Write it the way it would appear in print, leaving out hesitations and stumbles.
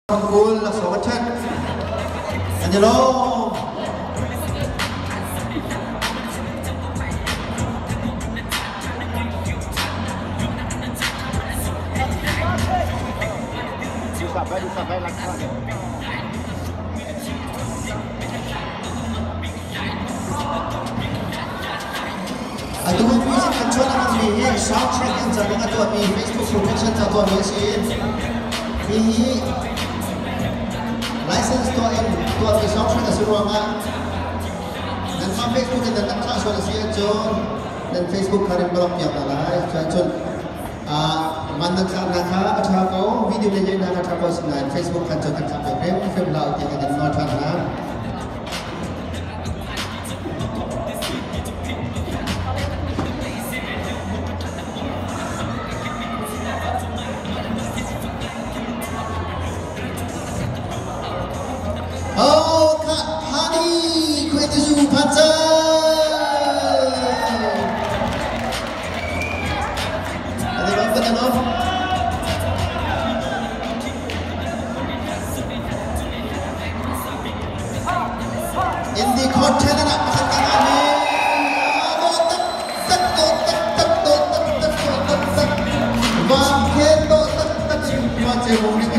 Unggul Sawachat Angelo Sampai lakukan Aduh, music control ang mihi soundtrack ang sa mga tuwa mi Facebook promotion sa tuwa mi sin mihi license tuwa mi soundtrack ang suruha nga dan sa Facebook ang datang sa aswala siya John dan Facebook karin balap yang lalai John mandang sa naka at hako video na yun nakatapos na Facebook kan John kan sampai film laut yang akan menonton na Oh, Kak Hani, kuih tisu pantai. Ada apa tak noh? Indi content nak pasal tangan ni. Bangkit, tak. Macam ni.